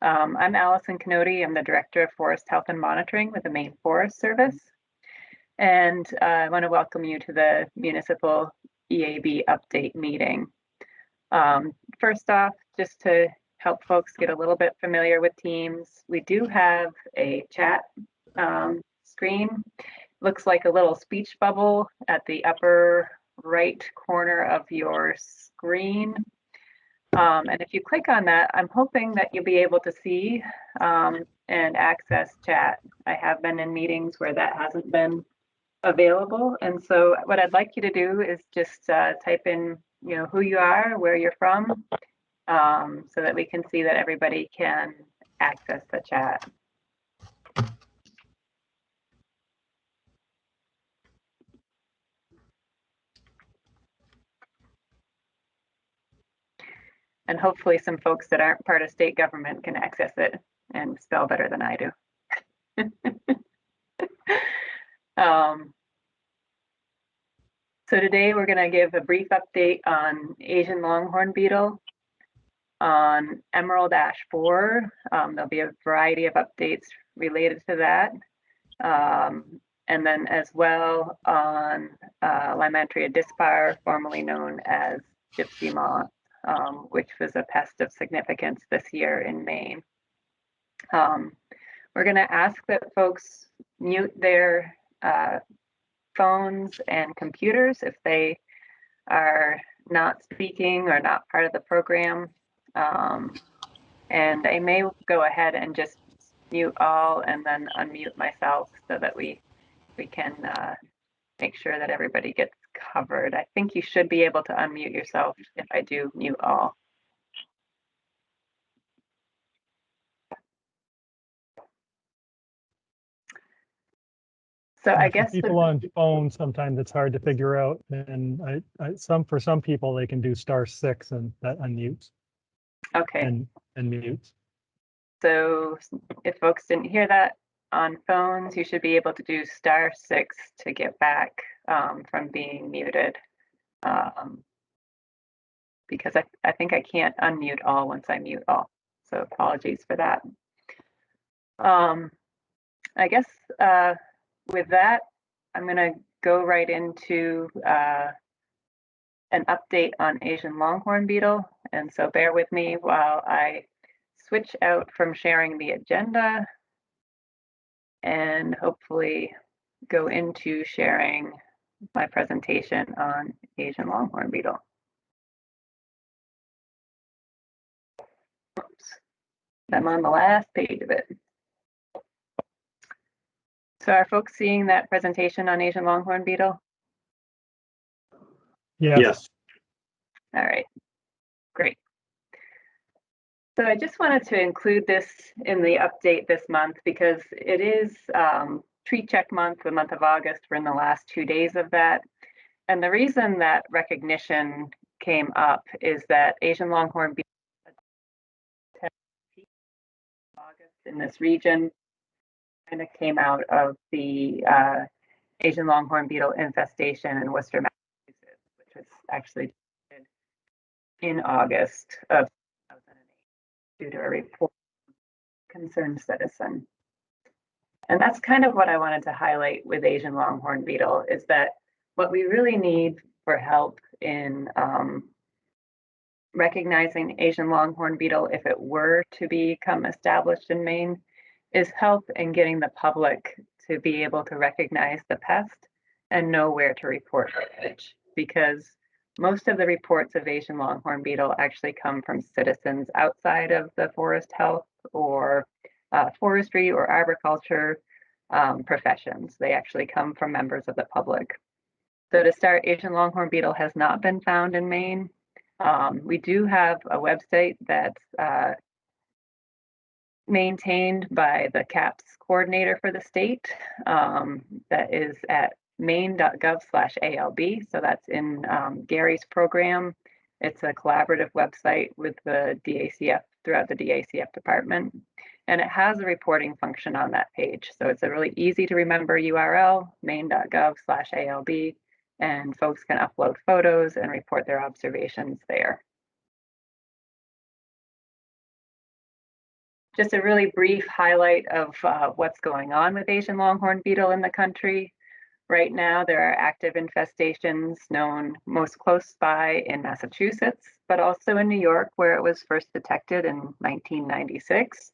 I'm Allison Canody. I'm the Director of Forest Health and Monitoring with the Maine Forest Service. And I want to welcome you to the Municipal EAB update meeting. First off, just to help folks get a little bit familiar with Teams, we do have a chat screen. Looks like a little speech bubble at the upper right corner of your screen. And if you click on that, I'm hoping that you'll be able to see and access chat. I have been in meetings where that hasn't been available. And so what I'd like you to do is just type in, who you are, where you're from, so that we can see that everybody can access the chat. And hopefully some folks that aren't part of state government can access it and spell better than I do. So today we're going to give a brief update on Asian longhorn beetle, on emerald ash borer. There'll be a variety of updates related to that. And then as well on Lymantria dispar, formerly known as gypsy moth, which was a pest of significance this year in Maine. We're going to ask that folks mute their phones and computers if they are not speaking or not part of the program. And I may go ahead and just mute all and then unmute myself so that we can make sure that everybody gets covered. I think you should be able to unmute yourself if I do mute all. So I guess people on phones, sometimes it's hard to figure out, and for some people they can do *6 and that unmutes. Okay. And mutes. So if folks didn't hear that on phones, you should be able to do *6 to get back from being muted. Because I think I can't unmute all once I mute all. So apologies for that. I guess with that, I'm going to go right into an update on Asian longhorn beetle. And so bear with me while I switch out from sharing the agenda and hopefully go into sharing my presentation on Asian longhorn beetle. Oops. I'm on the last page of it. So are folks seeing that presentation on Asian longhorn beetle? Yes. All right, great. So I just wanted to include this in the update this month because it is tree check month, the month of August. We're in the last 2 days of that. And the reason that recognition came up is that Asian longhorn beetle August in this region kind of came out of the Asian longhorn beetle infestation in Worcester, Massachusetts, which was actually in August of 2008 due to a report from a concerned citizen. And that's kind of what I wanted to highlight with Asian longhorn beetle is that what we really need for help in recognizing Asian longhorn beetle, if it were to become established in Maine, is help in getting the public to be able to recognize the pest and know where to report it. Because most of the reports of Asian longhorn beetle actually come from citizens outside of the forest health or forestry or agriculture professions. They actually come from members of the public. So to start, Asian longhorn beetle has not been found in Maine. We do have a website that's maintained by the CAPS coordinator for the state. That is at maine.gov/ALB. So that's in Gary's program. It's a collaborative website with the DACF throughout the DACF department. And it has a reporting function on that page. So it's a really easy to remember URL, maine.gov/ALB. And folks can upload photos and report their observations there. Just a really brief highlight of what's going on with Asian longhorn beetle in the country. Right now, there are active infestations known most close by in Massachusetts, but also in New York, where it was first detected in 1996,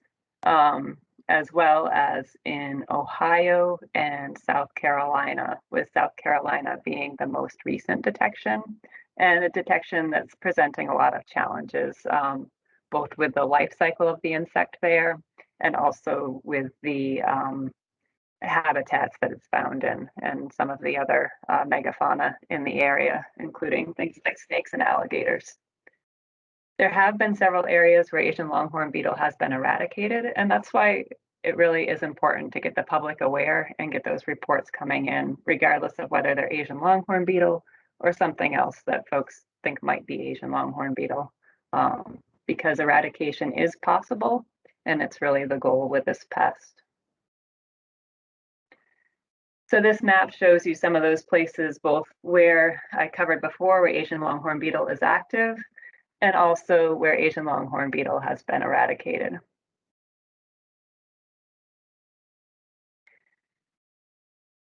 as well as in Ohio and South Carolina, with South Carolina being the most recent detection, and a detection that's presenting a lot of challenges, both with the life cycle of the insect there and also with the habitats that it's found in and some of the other megafauna in the area, including things like snakes and alligators. There have been several areas where Asian longhorn beetle has been eradicated, and that's why it really is important to get the public aware and get those reports coming in, regardless of whether they're Asian longhorn beetle or something else that folks think might be Asian longhorn beetle, because eradication is possible, and it's really the goal with this pest. So this map shows you some of those places, both where I covered before, where Asian longhorn beetle is active, and also where Asian longhorn beetle has been eradicated.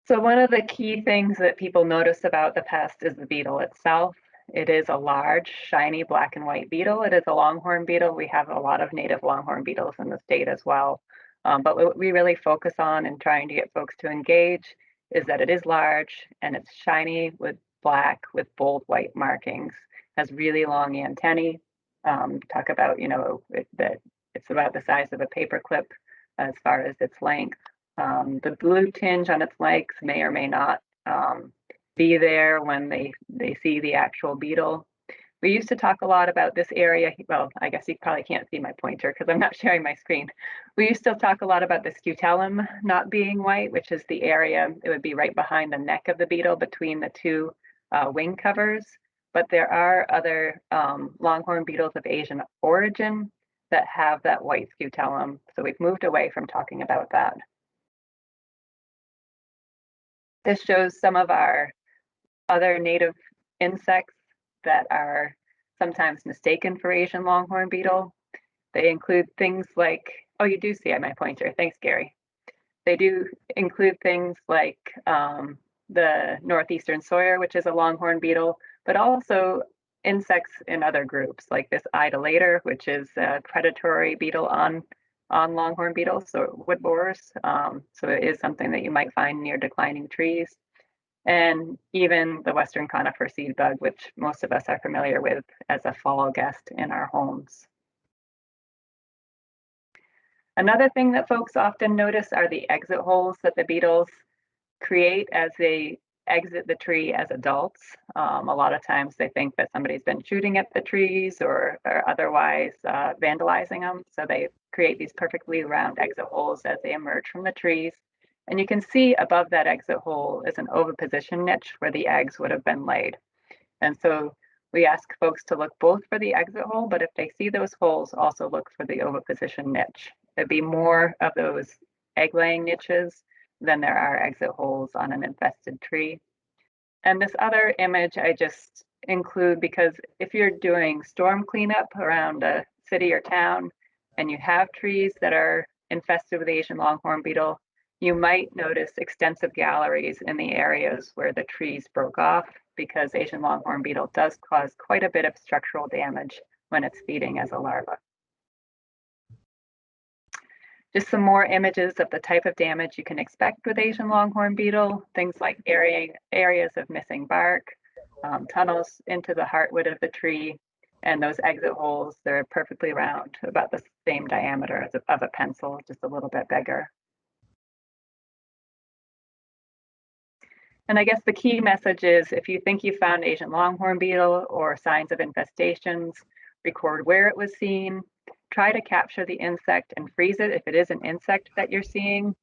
So one of the key things that people notice about the pest is the beetle itself. It is a large, shiny black and white beetle. It is a longhorn beetle. We have a lot of native longhorn beetles in the state as well. But what we really focus on in trying to get folks to engage is that it is large and it's shiny with black with bold white markings, has really long antennae. Talk about, that it's about the size of a paper clip as far as its length. The blue tinge on its legs may or may not be there when they see the actual beetle. We used to talk a lot about this area. Well, I guess you probably can't see my pointer because I'm not sharing my screen. We used to talk a lot about the scutellum not being white, which is the area, it would be right behind the neck of the beetle between the two wing covers. But there are other longhorn beetles of Asian origin that have that white scutellum. So we've moved away from talking about that. This shows some of our other native insects that are sometimes mistaken for Asian longhorn beetle. They include things like, oh, you do see my pointer. Thanks, Gary. They do include things like the northeastern sawyer, which is a longhorn beetle, but also insects in other groups like this idolater, which is a predatory beetle on longhorn beetles, so wood borers. So it is something that you might find near declining trees. And even the Western conifer seed bug, which most of us are familiar with as a fall guest in our homes. Another thing that folks often notice are the exit holes that the beetles create as they exit the tree as adults. A lot of times they think that somebody's been shooting at the trees or otherwise vandalizing them. So they create these perfectly round exit holes as they emerge from the trees. And you can see above that exit hole is an oviposition niche where the eggs would have been laid. And so we ask folks to look both for the exit hole, but if they see those holes, also look for the oviposition niche. There'd be more of those egg laying niches than there are exit holes on an infested tree. And this other image I just include because if you're doing storm cleanup around a city or town and you have trees that are infested with Asian longhorn beetle, you might notice extensive galleries in the areas where the trees broke off because Asian longhorn beetle does cause quite a bit of structural damage when it's feeding as a larva. Just some more images of the type of damage you can expect with Asian longhorn beetle, things like areas of missing bark, tunnels into the heartwood of the tree, and those exit holes, they're perfectly round, about the same diameter as of a pencil, just a little bit bigger. And I guess the key message is if you think you found Asian longhorn beetle or signs of infestations, record where it was seen, try to capture the insect and freeze it if it is an insect that you're seeing.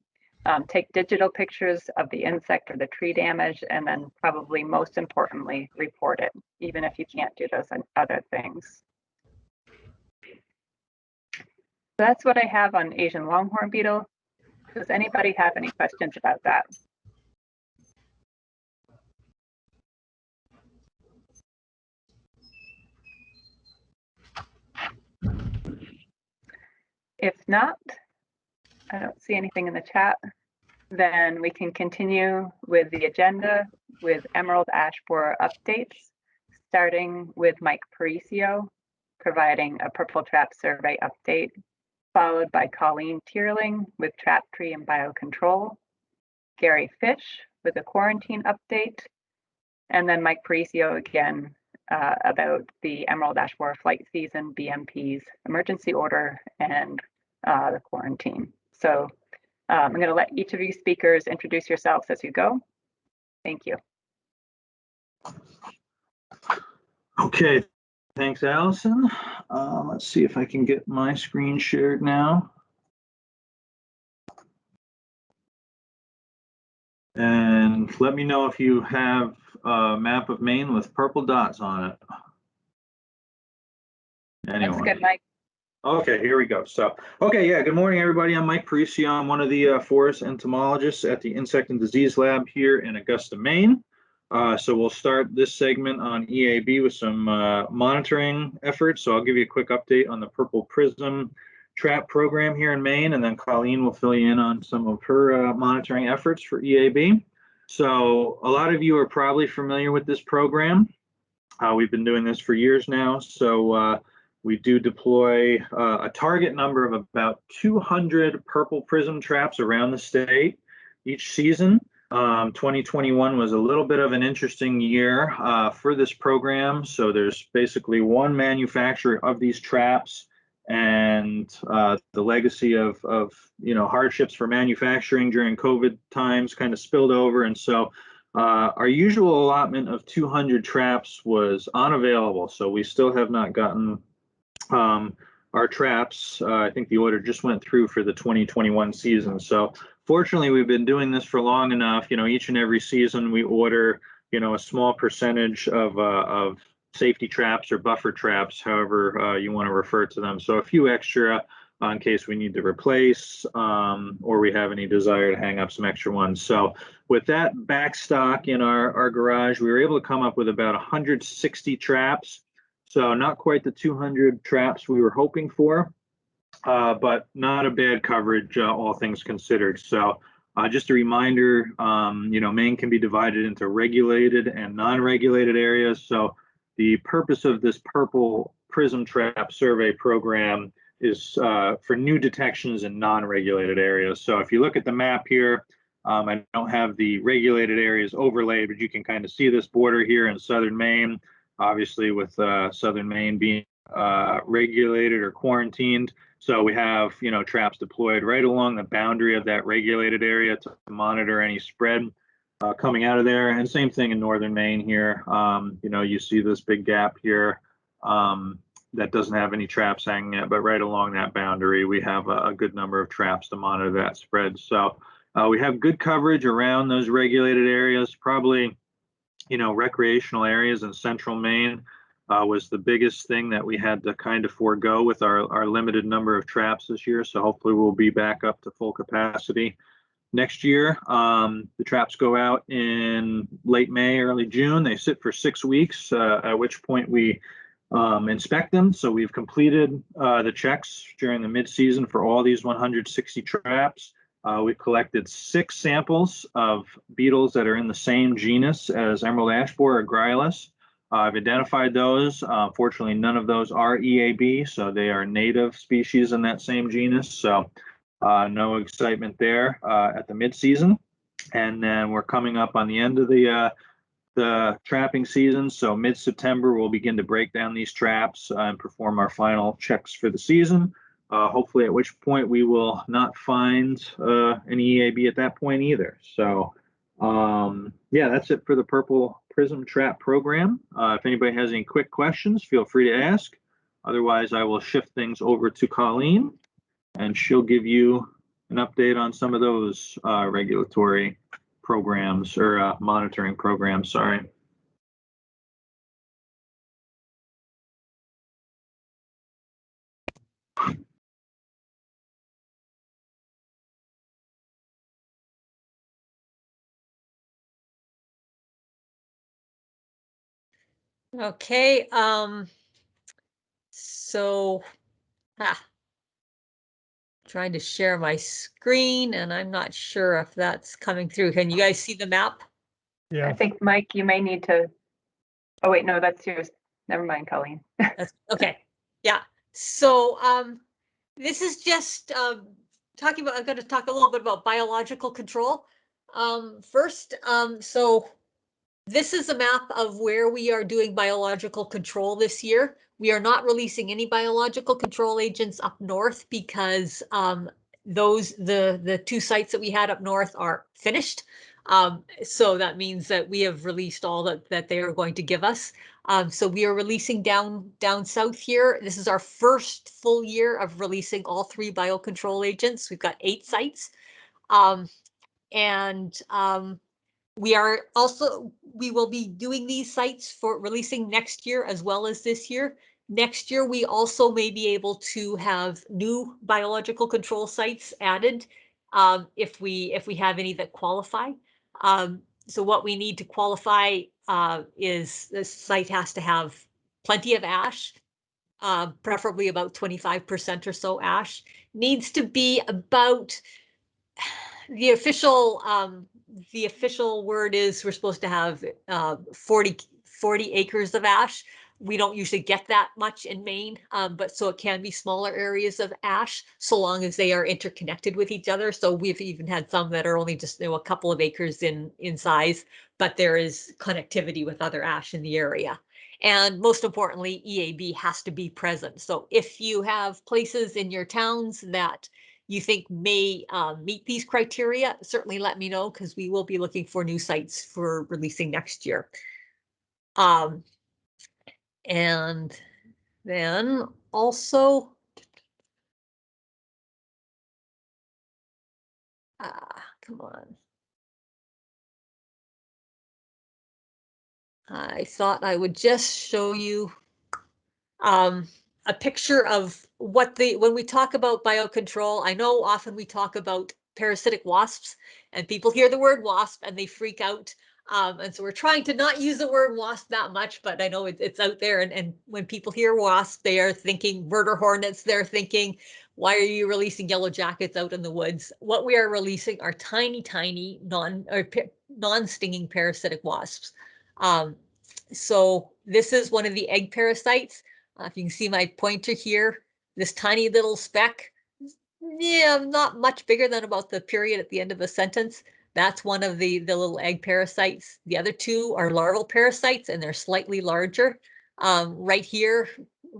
Take digital pictures of the insect or the tree damage, and then probably most importantly, report it, even if you can't do those other things. So that's what I have on Asian longhorn beetle. Does anybody have any questions about that? If not, I don't see anything in the chat. Then we can continue with the agenda with emerald ash borer updates, starting with Mike Parisio providing a purple trap survey update, followed by Colleen Tierling with trap tree and biocontrol, Gary Fish with a quarantine update, and then Mike Parisio again about the emerald ash borer flight season, BMP's emergency order, and the quarantine. So I'm going to let each of you speakers introduce yourselves as you go. Thank you. Okay, thanks, Allison. Let's see if I can get my screen shared now. And let me know if you have a map of Maine with purple dots on it. Anyone? That's good, Mike. Okay, here we go. So, okay, yeah, good morning, everybody. I'm Mike Parisio. I'm one of the forest entomologists at the Insect and Disease Lab here in Augusta, Maine. So we'll start this segment on EAB with some monitoring efforts. So I'll give you a quick update on the Purple Prism trap program here in Maine, and then Colleen will fill you in on some of her monitoring efforts for EAB. So a lot of you are probably familiar with this program. We've been doing this for years now. So we do deploy a target number of about 200 Purple Prism traps around the state each season. 2021 was a little bit of an interesting year for this program. So there's basically one manufacturer of these traps, and the legacy of hardships for manufacturing during COVID times kind of spilled over. And so our usual allotment of 200 traps was unavailable. So we still have not gotten our traps. I think the order just went through for the 2021 season. So fortunately, we've been doing this for long enough. Each and every season we order, a small percentage of safety traps or buffer traps, however you want to refer to them. So a few extra in case we need to replace or we have any desire to hang up some extra ones. So with that back stock in our garage, we were able to come up with about 160 traps. So not quite the 200 traps we were hoping for, but not a bad coverage, all things considered. So just a reminder, Maine can be divided into regulated and non-regulated areas. So the purpose of this Purple Prism Trap Survey program is for new detections in non-regulated areas. So if you look at the map here, I don't have the regulated areas overlaid, but you can kind of see this border here in southern Maine, obviously with southern Maine being regulated or quarantined. So we have, traps deployed right along the boundary of that regulated area to monitor any spread coming out of there. And same thing in northern Maine here. You see this big gap here that doesn't have any traps hanging it, but right along that boundary, we have a good number of traps to monitor that spread. So we have good coverage around those regulated areas. Probably, recreational areas in central Maine was the biggest thing that we had to kind of forego with our limited number of traps this year. So hopefully we'll be back up to full capacity next year. The traps go out in late May, early June. They sit for 6 weeks, at which point we inspect them. So we've completed the checks during the mid-season for all these 160 traps. We've collected 6 samples of beetles that are in the same genus as emerald ash borer or Gryllus. I've identified those. Fortunately, none of those are EAB, so they are native species in that same genus. So no excitement there at the mid-season. And then we're coming up on the end of the trapping season. So mid-September, we'll begin to break down these traps and perform our final checks for the season. Hopefully, at which point we will not find any EAB at that point either. So yeah, that's it for the Purple Prism Trap program. If anybody has any quick questions, feel free to ask. Otherwise, I will shift things over to Colleen, and she'll give you an update on some of those regulatory programs or monitoring programs, sorry. Okay, so trying to share my screen and I'm not sure if that's coming through. Can you guys see the map? I Yeah, think, Mike, you may need to, oh wait, no, that's yours. Never mind, Colleen. Okay, yeah. So this is just talking about, I'm going to talk a little bit about biological control. First, so this is a map of where we are doing biological control this year. We are not releasing any biological control agents up north because the two sites that we had up north are finished. So that means that we have released all that they are going to give us. So we are releasing down south here. This is our first full year of releasing all 3 biocontrol agents. We've got 8 sites. We will be doing these sites for releasing next year as well as this year. Next year, we also may be able to have new biological control sites added if we have any that qualify. So what we need to qualify is this site has to have plenty of ash, preferably about 25% or so ash. Needs to be about the official word is we're supposed to have 40 acres of ash. We don't usually get that much in Maine, but so it can be smaller areas of ash so long as they are interconnected with each other. So we've even had some that are only just a couple of acres in size, but there is connectivity with other ash in the area. And most importantly, EAB has to be present. So if you have places in your towns that you think may meet these criteria, certainly let me know because we will be looking for new sites for releasing next year. And then also, come on. I thought I would just show you a picture of what when we talk about biocontrol, I know often we talk about parasitic wasps and people hear the word wasp and they freak out. And so we're trying to not use the word wasp that much, but I know it's out there. And when people hear wasp, they are thinking murder hornets. They're thinking, why are you releasing yellow jackets out in the woods? What we are releasing are tiny, tiny non-stinging parasitic wasps. So this is one of the egg parasites. If you can see my pointer here, this tiny little speck, yeah, not much bigger than about the period at the end of the sentence. That's one of the little egg parasites. The other 2 are larval parasites, and they're slightly larger. Right here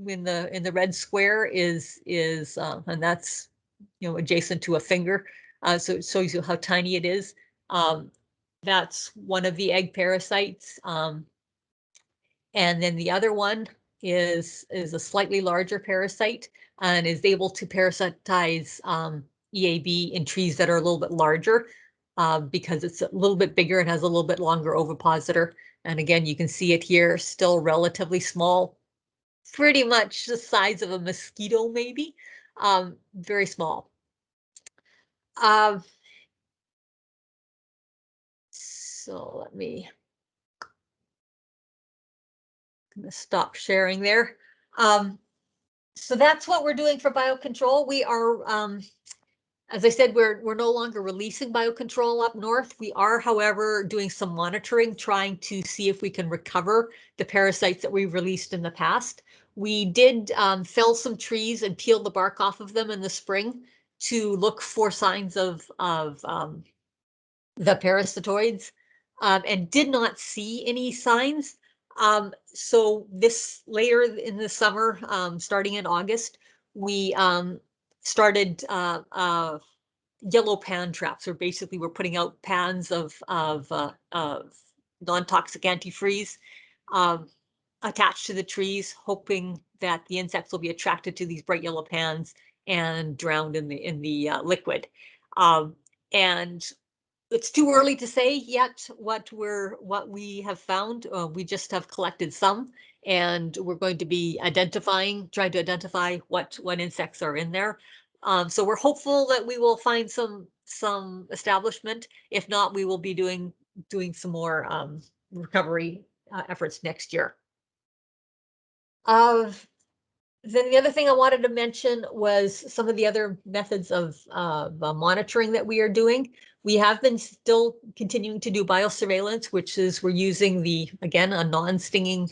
in the red square is and that's adjacent to a finger, so it shows you how tiny it is. That's one of the egg parasites. And then the other one is a slightly larger parasite and is able to parasitize EAB in trees that are a little bit larger because it's a little bit bigger and has a little bit longer ovipositor. And again, you can see it here, still relatively small, pretty much the size of a mosquito, maybe, very small. So let me stop sharing there. So that's what we're doing for biocontrol. We are, as I said, we're no longer releasing biocontrol up north. We are, however, doing some monitoring, trying to see if we can recover the parasites that we released in the past. We did fell some trees and peel the bark off of them in the spring to look for signs of the parasitoids and did not see any signs. So this later in the summer, starting in August, we started yellow pan traps, or basically we're putting out pans of non-toxic antifreeze attached to the trees, hoping that the insects will be attracted to these bright yellow pans and drowned in the liquid. And it's too early to say yet what we have found. We just have collected some, and we're going to be trying to identify what insects are in there. So we're hopeful that we will find some establishment. If not, we will be doing some more recovery efforts next year. Then the other thing I wanted to mention was some of the other methods of monitoring that we are doing. We have been still continuing to do biosurveillance, which is we're using again, a non-stinging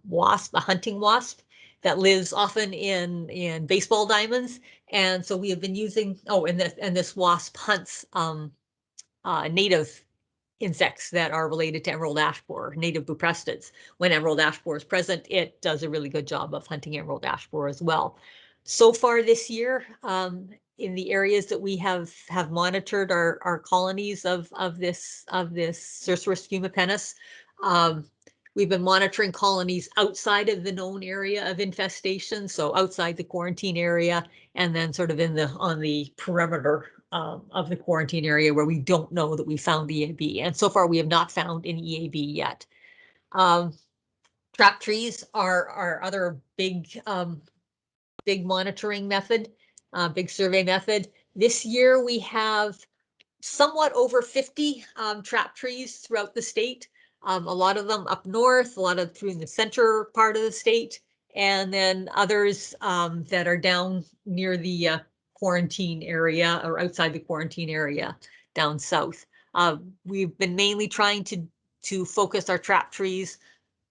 wasp, a hunting wasp that lives often in baseball diamonds. And so we have been using, and this wasp hunts native insects that are related to emerald ash borer, native buprestids. When emerald ash borer is present, it does a really good job of hunting emerald ash borer as well. So far this year, in the areas that we have monitored our colonies of this Cerceris fumipennis, we've been monitoring colonies outside of the known area of infestation, so outside the quarantine area, and then sort of on the perimeter of the quarantine area where we don't know that we found the EAB. And so far we have not found an EAB yet. Trap trees are our other big monitoring method, big survey method. This year we have somewhat over 50 trap trees throughout the state. A lot of them up north, a lot of through the center part of the state, and then others that are down near the quarantine area or outside the quarantine area down south. We've been mainly trying to focus our trap trees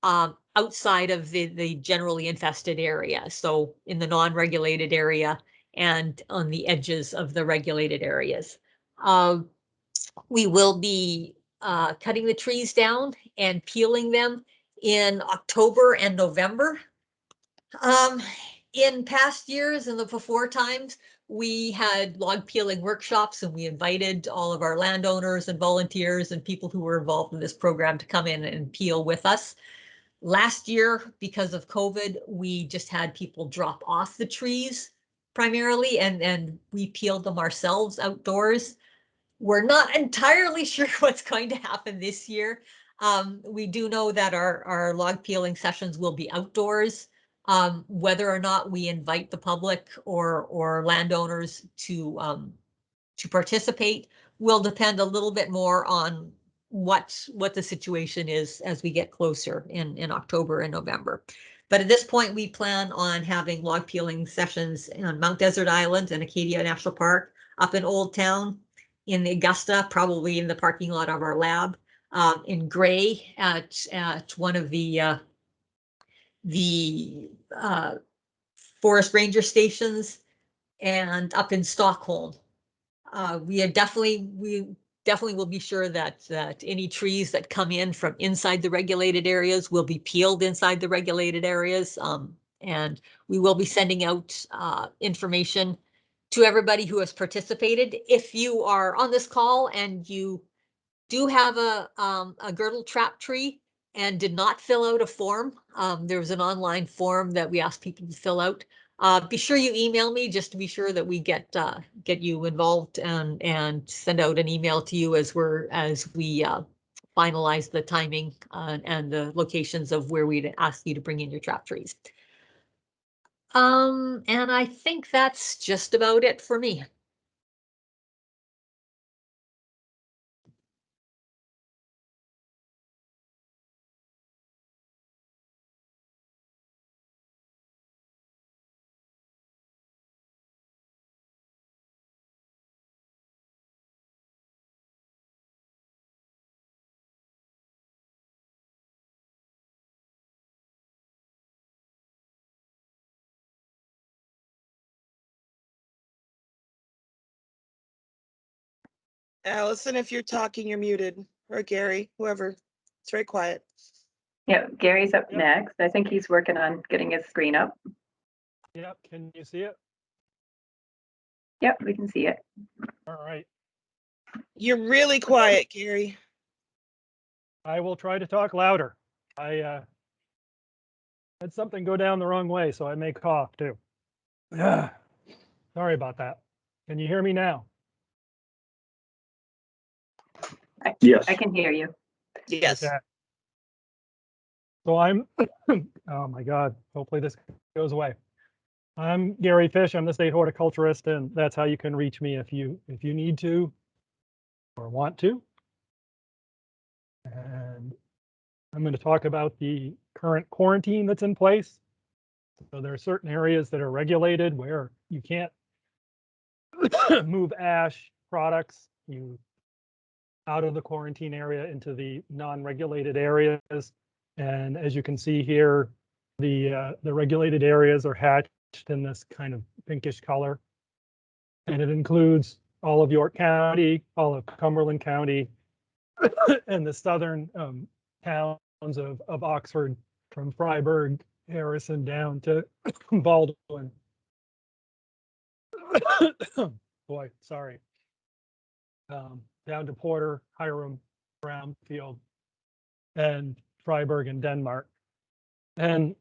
outside of the generally infested area. So in the non-regulated area and on the edges of the regulated areas. We will be cutting the trees down and peeling them in October and November. In past years, in the before times, we had log peeling workshops and we invited all of our landowners and volunteers and people who were involved in this program to come in and peel with us. Last year, because of COVID, we just had people drop off the trees primarily, and we peeled them ourselves outdoors. We're not entirely sure what's going to happen this year. We do know that our log peeling sessions will be outdoors. Whether or not we invite the public or landowners to participate will depend a little bit more on what the situation is as we get closer in October and November. But at this point, we plan on having log peeling sessions on Mount Desert Island and Acadia National Park, up in Old Town, in Augusta, probably in the parking lot of our lab, in Gray at one of the forest ranger stations, and up in Stockholm. We definitely will be sure that any trees that come in from inside the regulated areas will be peeled inside the regulated areas. And we will be sending out information to everybody who has participated. If you are on this call and you do have a girdle trap tree and did not fill out a form, there was an online form that we asked people to fill out. Be sure you email me just to be sure that we get you involved and send out an email to you as we finalize the timing and the locations of where we'd ask you to bring in your trap trees. And I think that's just about it for me. Allison, if you're talking, you're muted. Or Gary, whoever. It's very quiet. Yeah, Gary's up Yep. next. I think he's working on getting his screen up. Yep, can you see it? Yep, we can see it. All right, You're really quiet, Gary. I will try to talk louder. I had something go down the wrong way, so I may cough too. Sorry about that. Can you hear me now? Yes. I can hear you. Yes. Okay. So I'm, oh my God, hopefully this goes away. I'm Gary Fish. I'm the state horticulturist, and that's how you can reach me if you need to or want to. And I'm going to talk about the current quarantine that's in place. So there are certain areas that are regulated where you can't move ash products out of the quarantine area into the non-regulated areas. And as you can see here, the regulated areas are hatched in this kind of pinkish color. And it includes all of York County, all of Cumberland County, and the southern towns of Oxford, from Freiburg, Harrison down to Baldwin. Boy, sorry. Down to Porter, Hiram, Brownfield, and Freiburg and Denmark. And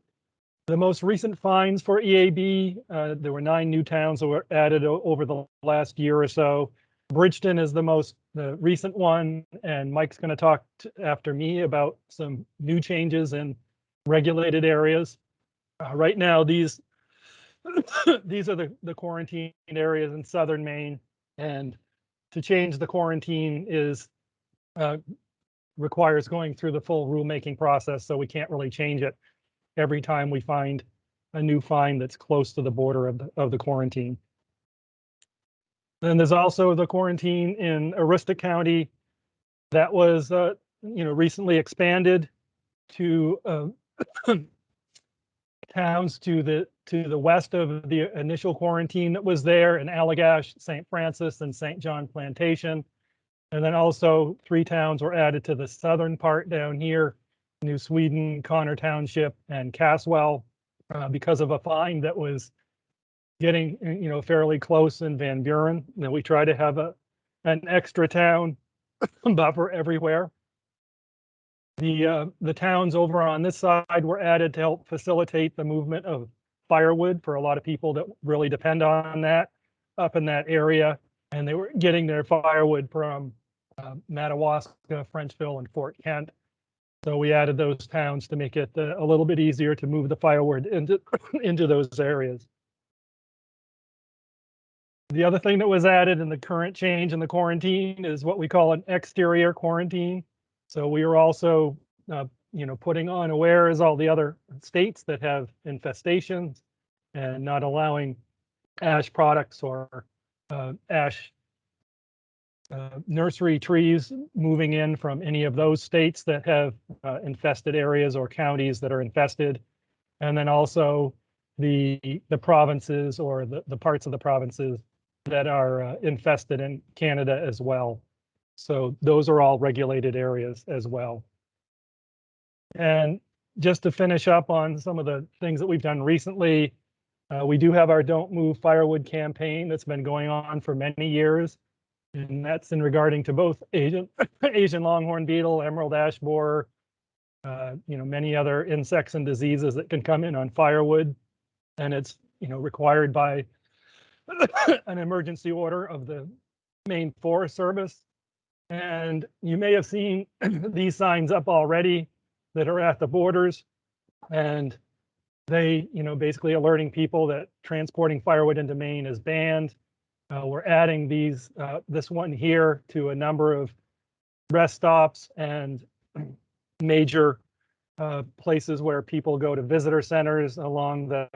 the most recent fines for EAB, there were 9 new towns that were added over the last year or so. Bridgeton is the recent one, and Mike's going to talk after me about some new changes in regulated areas. Right now, these are the quarantine areas in southern Maine, and to change the quarantine requires going through the full rulemaking process, so we can't really change it every time we find a new fine that's close to the border of the quarantine. Then there's also the quarantine in Aroostook County that was recently expanded to towns to the west of the initial quarantine that was there in Allagash, St. Francis, and St. John Plantation. And then also 3 towns were added to the southern part down here, New Sweden, Connor Township, and Caswell, because of a fine that was getting fairly close in Van Buren. And we try to have an extra town buffer everywhere. The towns over on this side were added to help facilitate the movement of firewood for a lot of people that really depend on that up in that area. And they were getting their firewood from Madawaska, Frenchville, and Fort Kent. So we added those towns to make it a little bit easier to move the firewood into those areas. The other thing that was added in the current change in the quarantine is what we call an exterior quarantine. So we are also, putting unaware as all the other states that have infestations and not allowing ash products or ash nursery trees moving in from any of those states that have infested areas or counties that are infested. And then also the provinces or the parts of the provinces that are infested in Canada as well. So those are all regulated areas as well. And just to finish up on some of the things that we've done recently, we do have our Don't Move Firewood campaign that's been going on for many years. And that's in regarding to both Asian longhorn beetle, emerald ash borer, many other insects and diseases that can come in on firewood. And it's, required by an emergency order of the Maine Forest Service. And you may have seen these signs up already that are at the borders. And they, basically alerting people that transporting firewood into Maine is banned. We're adding this one here to a number of rest stops and major places where people go to visitor centers along the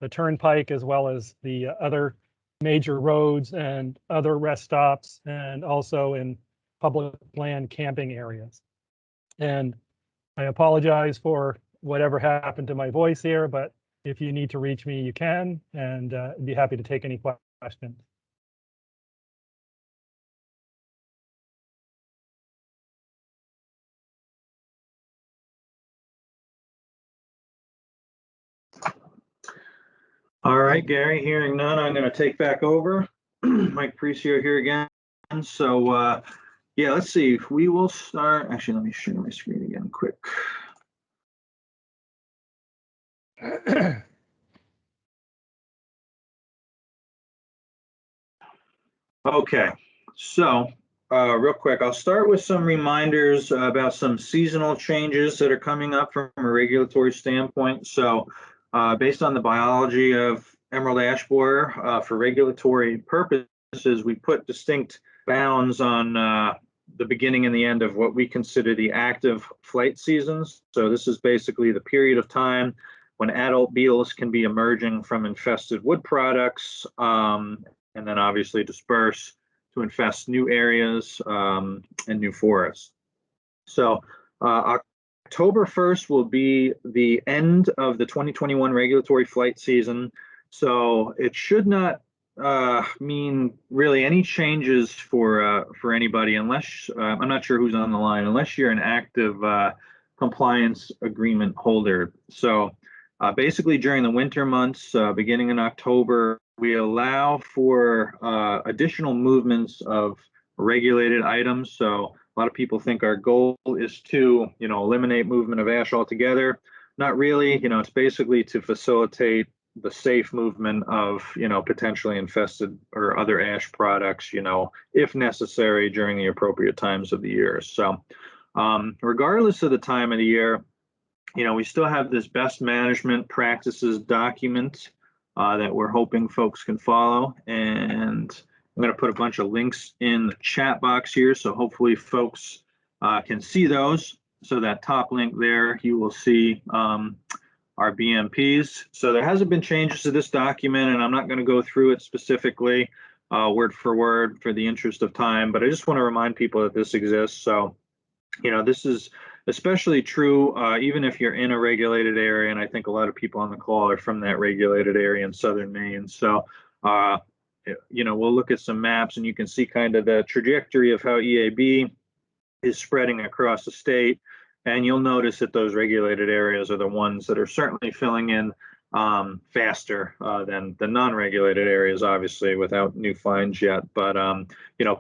turnpike, as well as the other major roads and other rest stops, and also in public land camping areas. And I apologize for whatever happened to my voice here, but if you need to reach me, you can, and I'd be happy to take any questions. All right, Gary, hearing none, I'm going to take back over. Mike Precio here again. So, yeah, let's see if we will start. Actually, let me share my screen again quick. Okay, so real quick, I'll start with some reminders about some seasonal changes that are coming up from a regulatory standpoint. So based on the biology of emerald ash borer, for regulatory purposes, we put distinct bounds on the beginning and the end of what we consider the active flight seasons. So this is basically the period of time when adult beetles can be emerging from infested wood products, and then obviously disperse to infest new areas and new forests. So October 1st will be the end of the 2021 regulatory flight season. So it should not mean really any changes for anybody, unless I'm not sure who's on the line, unless you're an active compliance agreement holder. So basically during the winter months, beginning in October, we allow for additional movements of regulated items. So a lot of people think our goal is to, eliminate movement of ash altogether. Not really. It's basically to facilitate the safe movement of, potentially infested or other ash products, if necessary during the appropriate times of the year. So regardless of the time of the year, we still have this best management practices document that we're hoping folks can follow. And I'm going to put a bunch of links in the chat box here, so hopefully folks can see those. So that top link there, you will see our BMPs. So there hasn't been changes to this document, and I'm not going to go through it specifically word for word for the interest of time, but I just want to remind people that this exists. So, this is especially true even if you're in a regulated area, and I think a lot of people on the call are from that regulated area in southern Maine. So, we'll look at some maps, and you can see kind of the trajectory of how EAB is spreading across the state. And you'll notice that those regulated areas are the ones that are certainly filling in faster than the non-regulated areas, obviously, without new finds yet. But,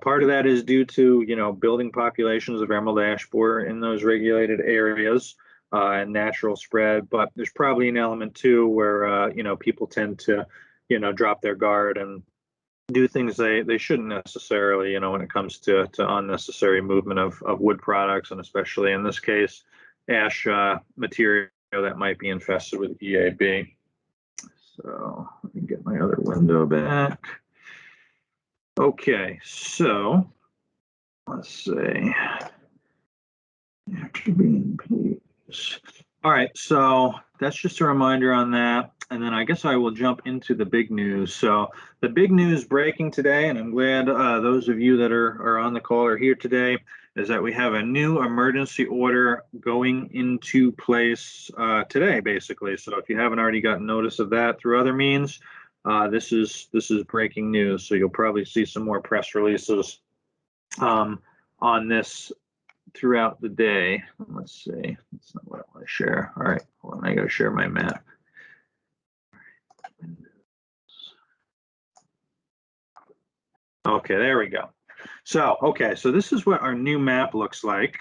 part of that is due to, building populations of emerald ash borer in those regulated areas and natural spread. But there's probably an element, too, where, people tend to, drop their guard and do things they shouldn't necessarily, when it comes to unnecessary movement of wood products, and especially in this case, ash material that might be infested with EAB. So let me get my other window back. Okay, so let's see. All right, so that's just a reminder on that. And then I guess I will jump into the big news. So the big news breaking today, and I'm glad those of you that are on the call are here today, is that we have a new emergency order going into place today, basically. So if you haven't already gotten notice of that through other means, this is breaking news. So you'll probably see some more press releases on this throughout the day. Let's see. That's not what I want to share. All right, hold on. I got to share my map. Okay, there we go. So, okay, so this is what our new map looks like.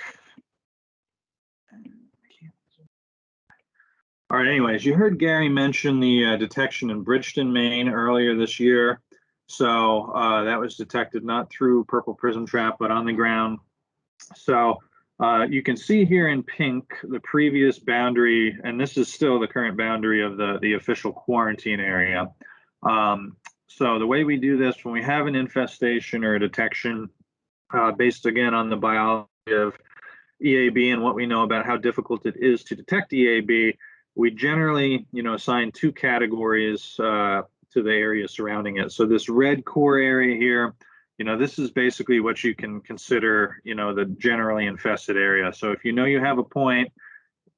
All right, anyways, you heard Gary mention the detection in Bridgeton, Maine earlier this year. So that was detected not through purple prism trap, but on the ground. So you can see here in pink the previous boundary, and this is still the current boundary of the official quarantine area. So the way we do this, when we have an infestation or a detection, based again on the biology of EAB and what we know about how difficult it is to detect EAB, we generally, assign two categories to the area surrounding it. So this red core area here, this is basically what you can consider, the generally infested area. So if you have a point,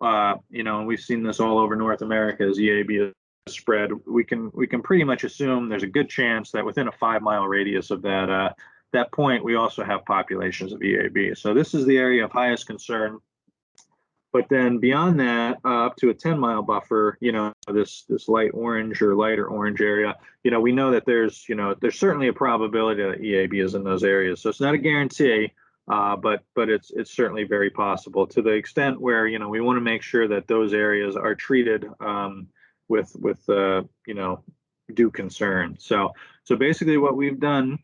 and we've seen this all over North America as EAB is spread, we can pretty much assume there's a good chance that within a 5-mile radius of that point, we also have populations of EAB. So this is the area of highest concern. But then beyond that, up to a 10-mile buffer, this light orange or lighter orange area, we know that there's certainly a probability that EAB is in those areas. So it's not a guarantee, but it's certainly very possible, to the extent where, we want to make sure that those areas are treated with due concern. So basically what we've done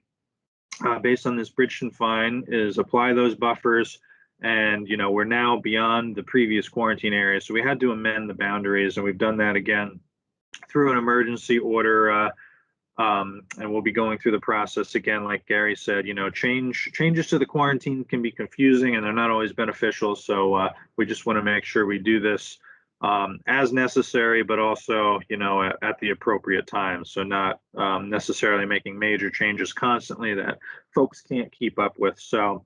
based on this Bridgeton find is apply those buffers. And, we're now beyond the previous quarantine area. So we had to amend the boundaries, and we've done that again through an emergency order. And we'll be going through the process again, like Gary said, changes to the quarantine can be confusing and they're not always beneficial. So we just want to make sure we do this as necessary, but also, you know, at the appropriate time. So not necessarily making major changes constantly that folks can't keep up with. So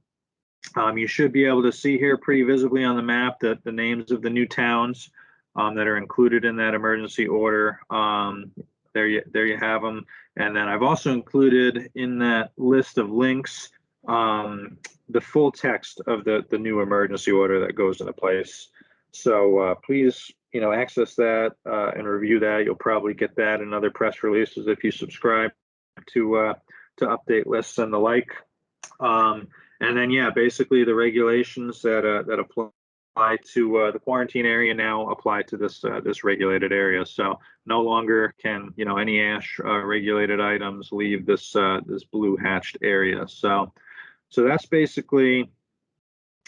you should be able to see here pretty visibly on the map that the names of the new towns that are included in that emergency order. There you have them. And then I've also included in that list of links the full text of the new emergency order that goes into place. So please, you know, access that and review that. You'll probably get that in other press releases if you subscribe to update lists and the like. And then, yeah, basically the regulations that apply to the quarantine area now apply to this regulated area. So no longer can, you know, any ash regulated items leave this this blue hatched area. So that's basically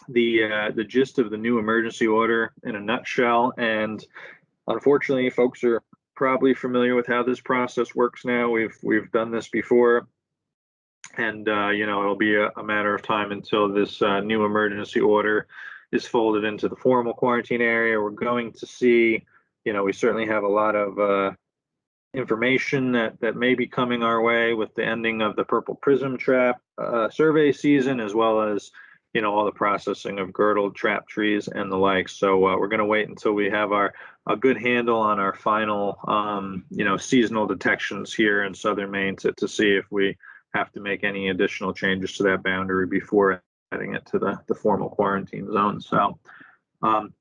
the gist of the new emergency order in a nutshell. And unfortunately, folks are probably familiar with how this process works now. We've done this before. And, you know, it'll be a matter of time until this new emergency order is folded into the formal quarantine area. We're going to see, you know, we certainly have a lot of information that may be coming our way with the ending of the purple prism trap survey season, as well as, you know, all the processing of girdled trap trees and the like. So we're going to wait until we have a good handle on our final, you know, seasonal detections here in southern Maine to see if we have to make any additional changes to that boundary before adding it to the formal quarantine zone. So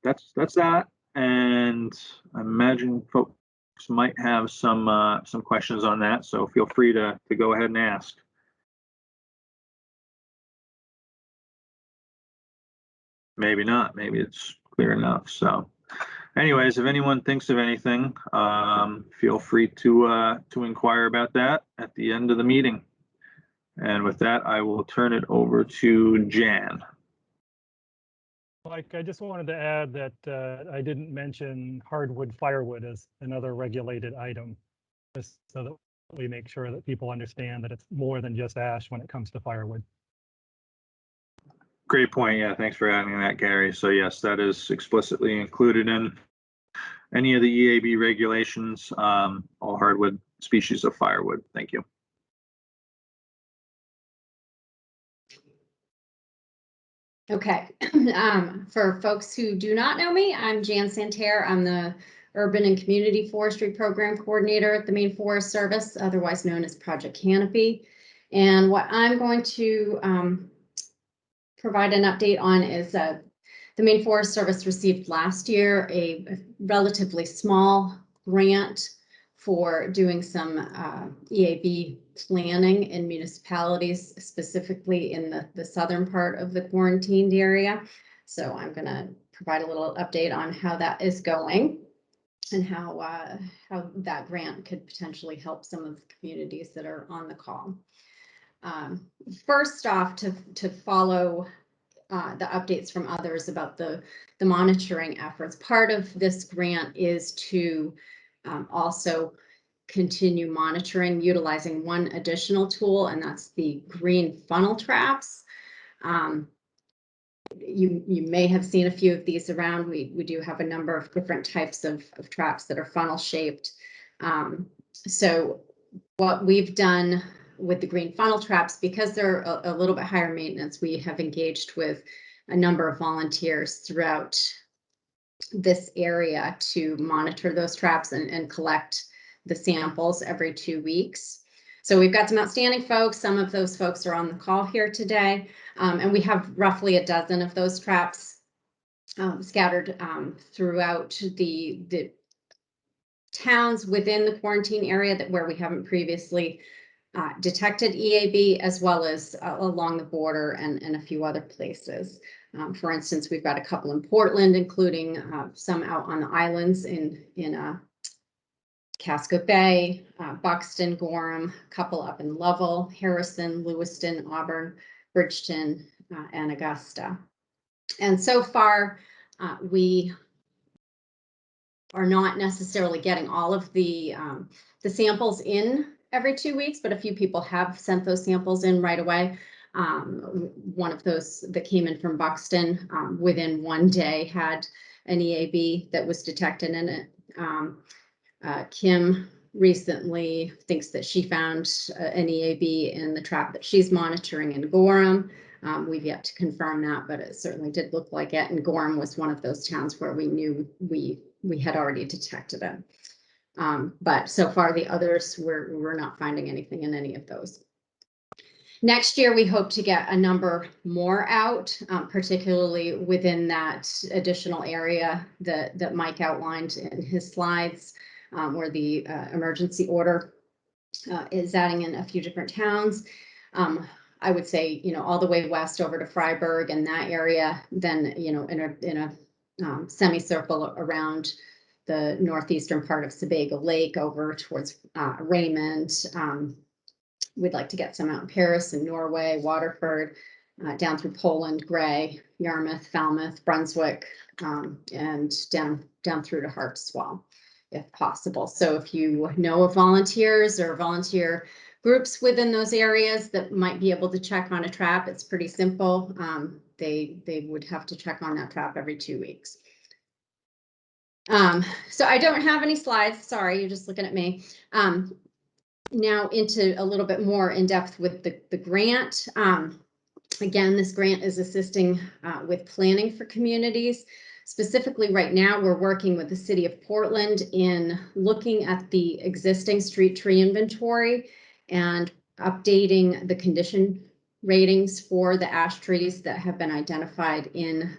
that's that. And I imagine folks might have some questions on that. So feel free to go ahead and ask. Maybe not. Maybe it's clear enough. So anyways, if anyone thinks of anything, feel free to inquire about that at the end of the meeting. And with that, I will turn it over to Jan. Mike, I just wanted to add that I didn't mention hardwood firewood as another regulated item, just so that we make sure that people understand that it's more than just ash when it comes to firewood. Great point. Yeah, thanks for adding that, Gary. So yes, that is explicitly included in any of the EAB regulations, all hardwood species of firewood. Thank you. Okay, for folks who do not know me, I'm Jan Santerre. I'm the Urban and Community Forestry Program Coordinator at the Maine Forest Service, otherwise known as Project Canopy. And what I'm going to provide an update on is the Maine Forest Service received last year a relatively small grant for doing some EAB planning in municipalities, specifically in the southern part of the quarantined area. So I'm going to provide a little update on how that is going and how that grant could potentially help some of the communities that are on the call. First off, to follow the updates from others about the monitoring efforts, part of this grant is to also continue monitoring utilizing one additional tool, and that's the green funnel traps. You may have seen a few of these around. We do have a number of different types of traps that are funnel shaped. So what we've done with the green funnel traps, because they're a little bit higher maintenance, we have engaged with a number of volunteers throughout this area to monitor those traps and collect the samples every 2 weeks. So we've got some outstanding folks. Some of those folks are on the call here today. And we have roughly a dozen of those traps scattered throughout the towns within the quarantine area where we haven't previously detected EAB, as well as along the border and a few other places. For instance, we've got a couple in Portland, including some out on the islands in Casco Bay, Buxton, Gorham, a couple up in Lovell, Harrison, Lewiston, Auburn, Bridgeton, and Augusta. And so far, we are not necessarily getting all of the samples in every 2 weeks, but a few people have sent those samples in right away. One of those that came in from Buxton within 1 day had an EAB that was detected in it. Kim recently thinks that she found an EAB in the trap that she's monitoring in Gorham. We've yet to confirm that, but it certainly did look like it. And Gorham was one of those towns where we knew we had already detected it. But so far the others, we're not finding anything in any of those. Next year, we hope to get a number more out, particularly within that additional area that Mike outlined in his slides, where the emergency order is adding in a few different towns. I would say, all the way west over to Freiburg and that area, then, in a semicircle around the northeastern part of Sebago Lake over towards Raymond. We'd like to get some out in Paris and Norway, Waterford, down through Poland, Gray, Yarmouth, Falmouth, Brunswick, and down through to Harpswell, if possible. So if you know of volunteers or volunteer groups within those areas that might be able to check on a trap, it's pretty simple. They would have to check on that trap every 2 weeks. So I don't have any slides. Sorry, you're just looking at me. Now into a little bit more in depth with the grant. Again, this grant is assisting with planning for communities. Specifically right now, we're working with the city of Portland in looking at the existing street tree inventory and updating the condition ratings for the ash trees that have been identified in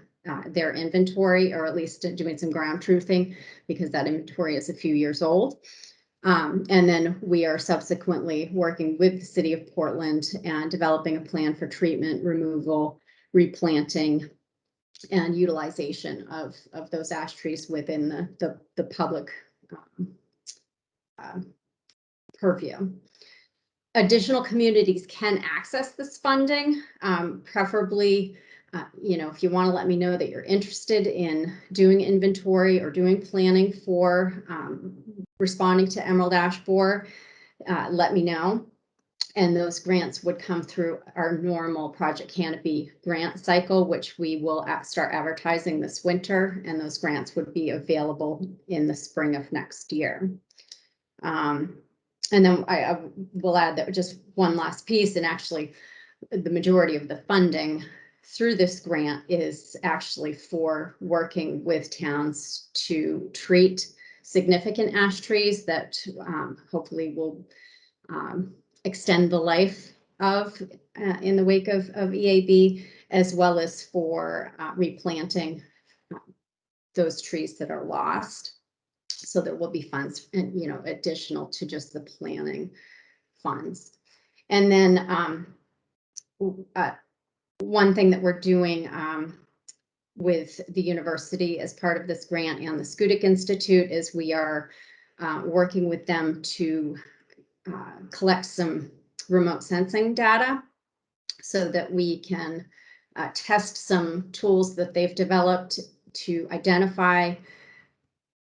their inventory, or at least doing some ground truthing because that inventory is a few years old. And then we are subsequently working with the city of Portland and developing a plan for treatment, removal, replanting, and utilization of those ash trees within the public purview. Additional communities can access this funding, preferably, if you want to let me know that you're interested in doing inventory or doing planning for responding to Emerald Ash Borer, let me know. And those grants would come through our normal Project Canopy grant cycle, which we will start advertising this winter, and those grants would be available in the spring of next year. And then I will add that just one last piece, and actually the majority of the funding through this grant is actually for working with towns to treat significant ash trees that hopefully will extend the life of in the wake of EAB, as well as for replanting those trees that are lost. So there will be funds, and additional to just the planning funds. And then one thing that we're doing with the university as part of this grant and the Skudik Institute is we are working with them to collect some remote sensing data so that we can test some tools that they've developed to identify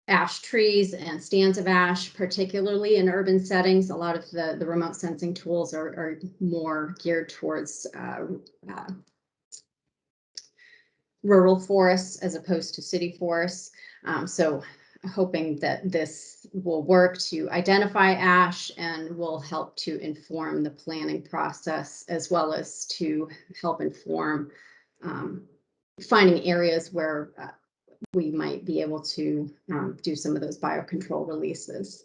ash trees and stands of ash, particularly in urban settings. A lot of the remote sensing tools are more geared towards rural forests as opposed to city forests. So hoping that this will work to identify ash and will help to inform the planning process, as well as to help inform finding areas where we might be able to do some of those biocontrol releases.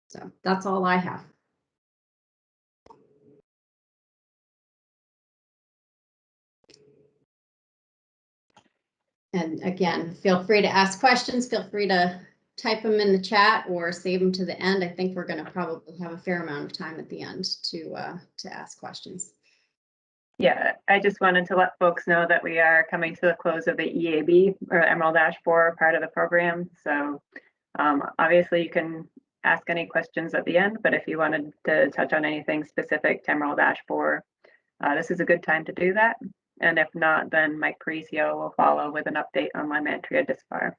So that's all I have. And again, feel free to ask questions. Feel free to type them in the chat or save them to the end. I think we're going to probably have a fair amount of time at the end to ask questions. Yeah, I just wanted to let folks know that we are coming to the close of the EAB, or Emerald Ash Borer part of the program. So obviously you can ask any questions at the end, but if you wanted to touch on anything specific to Emerald Ash Borer, this is a good time to do that. And if not, then Mike Parisio will follow with an update on Lymantria dispar.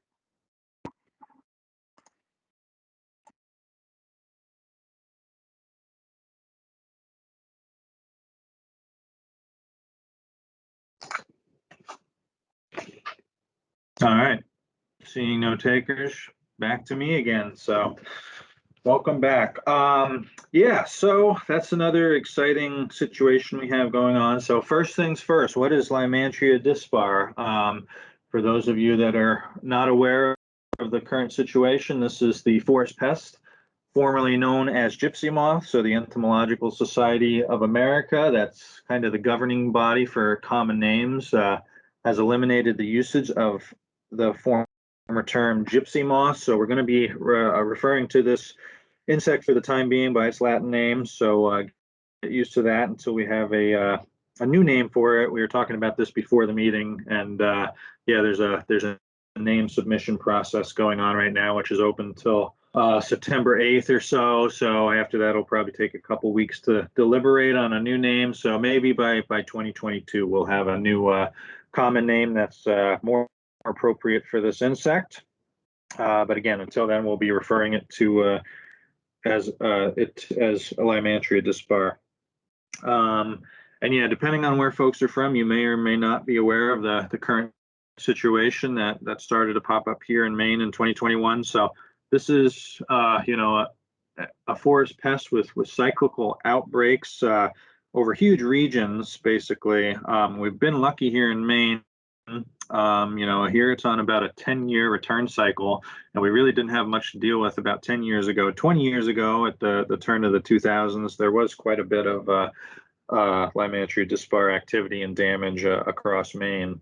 All right. Seeing no takers, back to me again. So welcome back. Yeah, so that's another exciting situation we have going on. So first things first, what is Lymantria dispar? For those of you that are not aware of the current situation, this is the forest pest, formerly known as gypsy moth. So the Entomological Society of America, that's kind of the governing body for common names, has eliminated the usage of the former term gypsy moth. So we're going to be referring to this insect for the time being by its Latin name. So get used to that until we have a new name for it. We were talking about this before the meeting, and yeah, there's a name submission process going on right now, which is open till September 8th or so. So after that, it'll probably take a couple weeks to deliberate on a new name. So maybe by 2022, we'll have a new common name that's more appropriate for this insect. But again, until then, we'll be referring it to as Lymantria dispar. And yeah, depending on where folks are from, you may or may not be aware of the current situation that started to pop up here in Maine in 2021. So this is a forest pest with cyclical outbreaks over huge regions. Basically, we've been lucky here in Maine. Here it's on about a 10-year return cycle, and we really didn't have much to deal with about 10 years ago. 20 years ago, at the turn of the 2000s, there was quite a bit of Lymantria dispar activity and damage across Maine.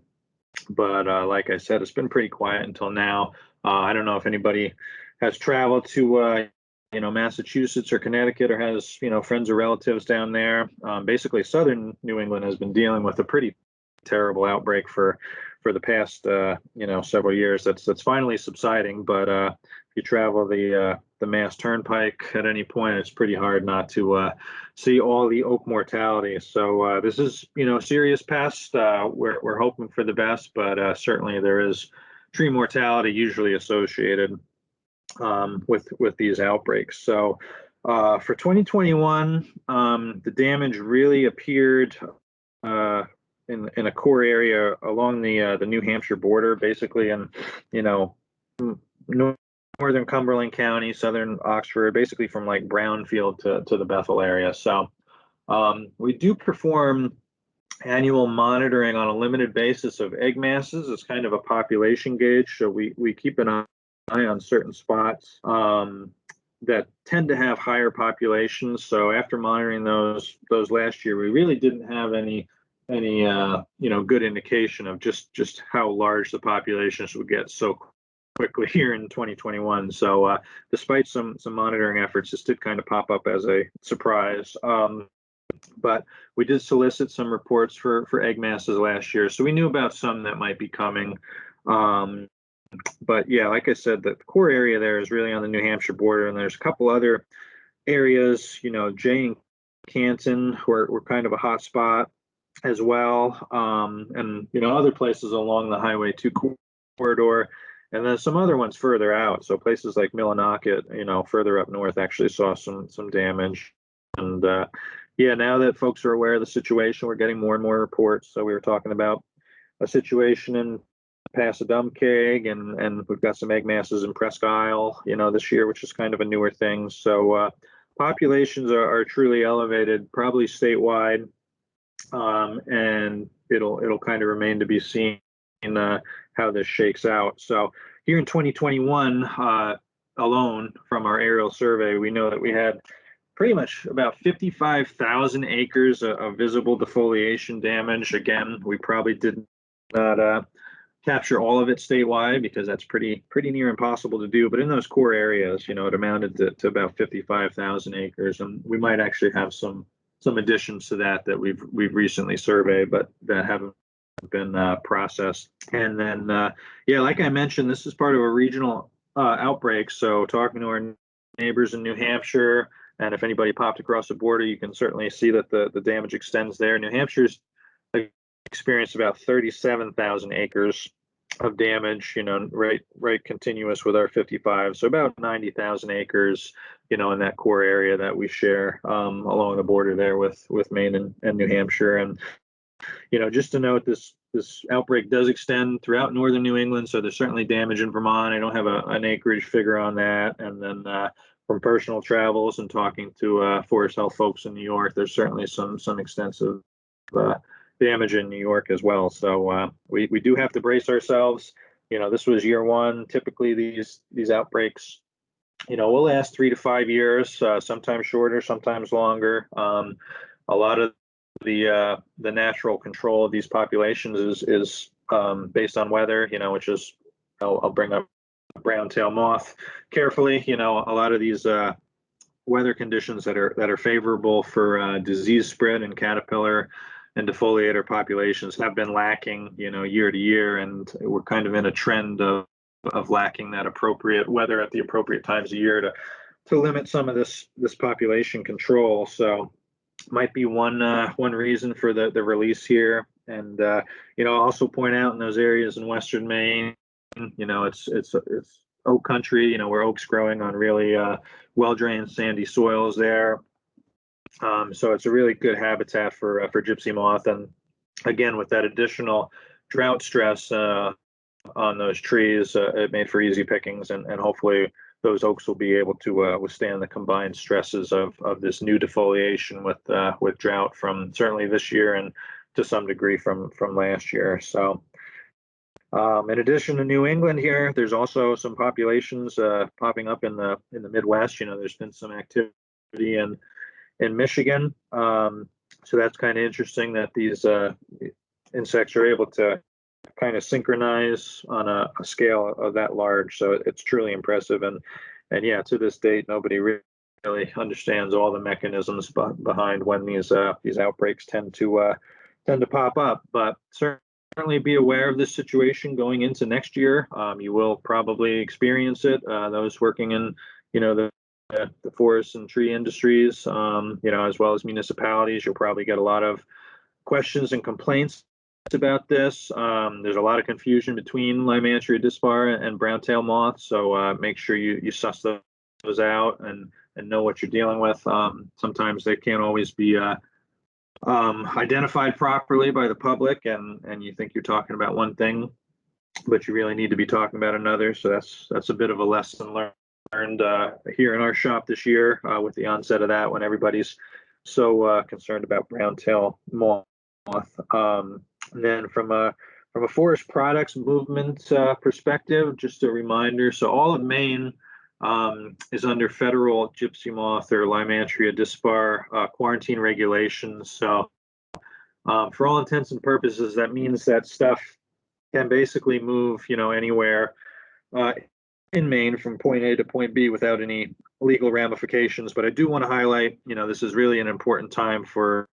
But like I said, it's been pretty quiet until now. I don't know if anybody has traveled to Massachusetts or Connecticut, or has friends or relatives down there. Basically, southern New England has been dealing with a pretty terrible outbreak for the past several years. That's finally subsiding, but if you travel the Mass Turnpike at any point, it's pretty hard not to see all the oak mortality. So this is serious pest. We're hoping for the best, but certainly there is tree mortality usually associated with these outbreaks. So for 2021, the damage really appeared in a core area along the New Hampshire border, basically, in northern Cumberland County, southern Oxford, basically from like Brownfield to the Bethel area. So we do perform annual monitoring on a limited basis of egg masses. It's kind of a population gauge, so we keep an eye on certain spots that tend to have higher populations. So after monitoring those last year, we really didn't have any good indication of just how large the populations would get so quickly here in 2021. So despite some monitoring efforts, this did kind of pop up as a surprise. But we did solicit some reports for egg masses last year, so we knew about some that might be coming. But yeah, like I said, the core area there is really on the New Hampshire border, and there's a couple other areas, Jay and Canton were kind of a hot spot as well, and other places along the Highway 2 corridor, and then some other ones further out. So places like Millinocket, further up north, actually saw some damage. And yeah, now that folks are aware of the situation, we're getting more and more reports. So we were talking about a situation in Passadumkeag, and we've got some egg masses in Presque Isle, this year, which is kind of a newer thing. So populations are truly elevated, probably statewide, and it'll kind of remain to be seen how this shakes out. So here in 2021 alone, from our aerial survey, we know that we had pretty much about 55,000 acres of visible defoliation damage. Again, we probably did not capture all of it statewide, because that's pretty near impossible to do. But in those core areas, it amounted to about 55,000 acres, and we might actually have some additions to that we've recently surveyed, but that haven't been processed. And then, yeah, like I mentioned, this is part of a regional outbreak. So talking to our neighbors in New Hampshire, and if anybody popped across the border, you can certainly see that the damage extends there. New Hampshire's experienced about 37,000 acres of damage, right continuous with our 55. So about 90,000 acres, in that core area that we share along the border there with Maine and New Hampshire. And, just to note, this this outbreak does extend throughout northern New England, so there's certainly damage in Vermont. I don't have an acreage figure on that. And then from personal travels and talking to forest health folks in New York, there's certainly some extensive damage in New York as well. So we do have to brace ourselves. This was year one. Typically, these outbreaks, will last 3 to 5 years, sometimes shorter, sometimes longer. A lot of the natural control of these populations is based on weather, which is, I'll bring up brown tail moth carefully. A lot of these weather conditions that are favorable for disease spread in caterpillar and defoliator populations have been lacking, year to year, and we're kind of in a trend of lacking that appropriate weather at the appropriate times of year to limit some of this population control. So might be one reason for the release here. And I'll also point out in those areas in western Maine, it's oak country, where oak's growing on really well-drained sandy soils there. So it's a really good habitat for gypsy moth. And again, with that additional drought stress on those trees, it made for easy pickings, and hopefully those oaks will be able to withstand the combined stresses of this new defoliation with drought from certainly this year and to some degree from last year. So in addition to New England here, there's also some populations popping up in the Midwest. There's been some activity in Michigan. So that's kind of interesting that these insects are able to kind of synchronize on a scale of that large. So it's truly impressive. And yeah, to this date, nobody really understands all the mechanisms behind when these outbreaks tend to pop up. But certainly be aware of this situation going into next year. You will probably experience it. Those working in the forest and tree industries, as well as municipalities, you'll probably get a lot of questions and complaints about this. There's a lot of confusion between Lymantria dispar and brown tail moth, so make sure you suss those out and know what you're dealing with. Sometimes they can't always be identified properly by the public, and you think you're talking about one thing, but you really need to be talking about another. So that's a bit of a lesson learned here in our shop this year with the onset of that, when everybody's so concerned about brown tail moth. And then from a forest products movement perspective, just a reminder, so all of Maine is under federal gypsy moth or Lymantria dispar quarantine regulations. So for all intents and purposes, that means that stuff can basically move, anywhere in Maine from point A to point B without any legal ramifications. But I do want to highlight, this is really an important time for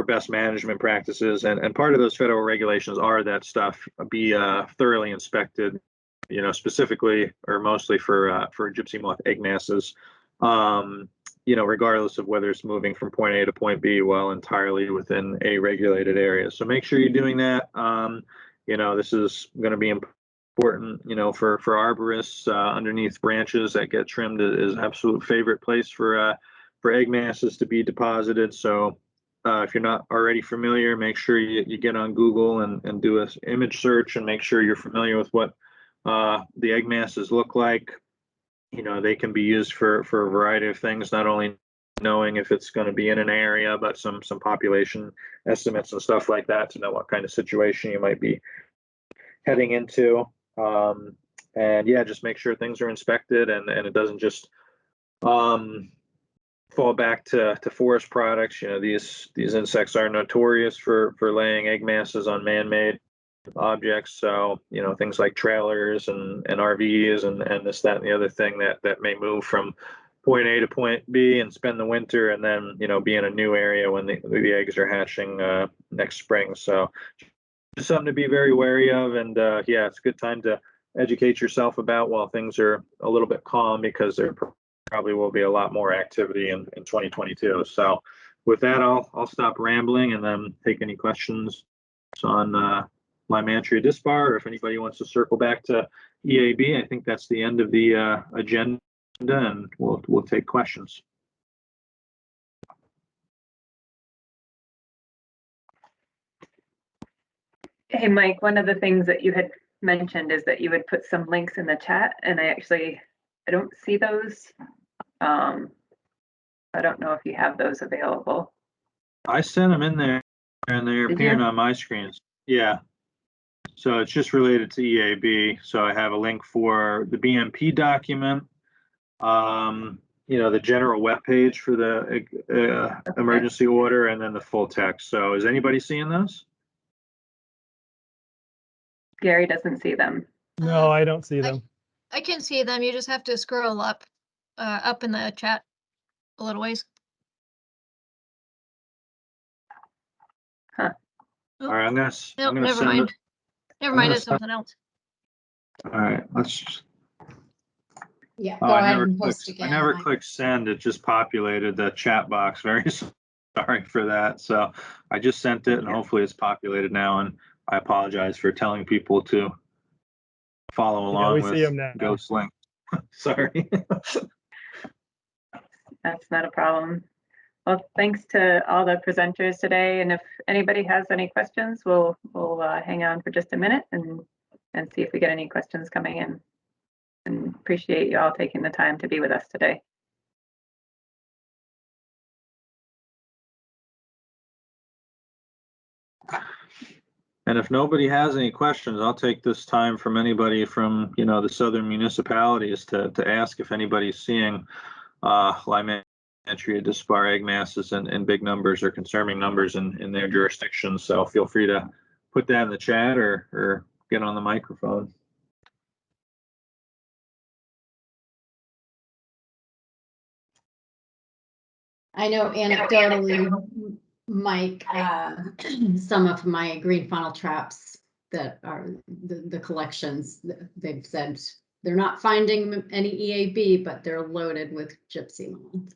best management practices, and part of those federal regulations are that stuff be thoroughly inspected, specifically or mostly for gypsy moth egg masses, regardless of whether it's moving from point A to point B while entirely within a regulated area. So make sure you're doing that. This is going to be important, for arborists underneath branches that get trimmed is an absolute favorite place for egg masses to be deposited. So if you're not already familiar, make sure you get on Google and do an image search and make sure you're familiar with what the egg masses look like. They can be used for a variety of things, not only knowing if it's going to be in an area, but some population estimates and stuff like that to know what kind of situation you might be heading into. And yeah, just make sure things are inspected and it doesn't just fall back to forest products. These insects are notorious for laying egg masses on man-made objects. So, things like trailers and RVs and this, that, and the other thing that may move from point A to point B and spend the winter and then, be in a new area when the eggs are hatching next spring. So just something to be very wary of. And yeah, it's a good time to educate yourself about while things are a little bit calm, because there probably will be a lot more activity in 2022. So with that, I'll stop rambling and then take any questions on Lymantria dispar, or if anybody wants to circle back to EAB. I think that's the end of the agenda, and we'll take questions. Hey, Mike, one of the things that you had mentioned is that you would put some links in the chat, and I don't see those. I don't know if you have those available. I sent them in there and they're Did appearing you? on my screens. Yeah. So it's just related to EAB. So I have a link for the BMP document, the general webpage for the emergency order, and then the full text. So is anybody seeing those? Gary doesn't see them. No, I don't see them. I can see them. You just have to scroll up in the chat a little ways. Huh. All right, I'm gonna Nope, I'm gonna never send mind. it. Never I'm mind, gonna it's something else. All right, let's. Yeah, Oh, go I ahead never and clicked. post I again. never Mike. clicked send. It just populated the chat box. Very sorry for that. So I just sent it, and Yeah. hopefully it's populated now. And I apologize for telling people to follow along we see with 'em now. Ghost Link. Sorry. That's not a problem. Well, thanks to all the presenters today. And if anybody has any questions, we'll hang on for just a minute and see if we get any questions coming in. And appreciate you all taking the time to be with us today. And if nobody has any questions, I'll take this time from anybody from, the southern municipalities to ask if anybody's seeing Lyme dispar egg masses in big numbers or concerning numbers in their jurisdictions. So feel free to put that in the chat or get on the microphone. I know anecdotally, Mike, some of my green funnel traps that are the collections, they've said they're not finding any EAB, but they're loaded with gypsy moth.